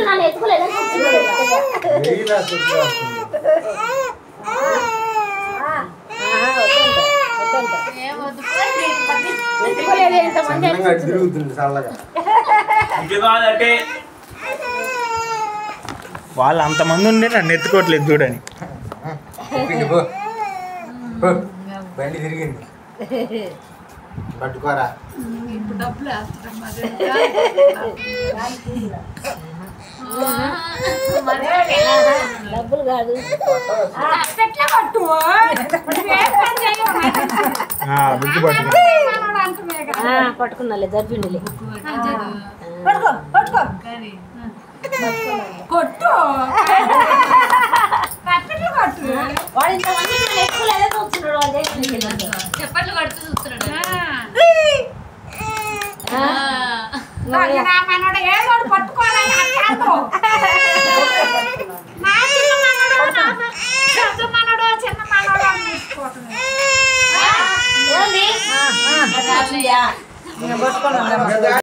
నన్ను ఎత్తుకోలేదని వాళ్ళు అంతమంది ఉండే నన్ను ఎత్తుకోవట్లేదు చూడని. బండి తిరిగింది పట్టుకోరా. డబ్బులు కాదు పట్టుకున్నాలే జరిపిండిలే కొట్టు వాడు ఇంతమంది ఎక్కువలేదో చూస్తున్నాడు చెప్పట్లు కొడుతూ చూస్తున్నాడు. మనోడు ఏదో పట్టుకోవాలని మనోడు చిన్న మనోడు పట్టుకున్నా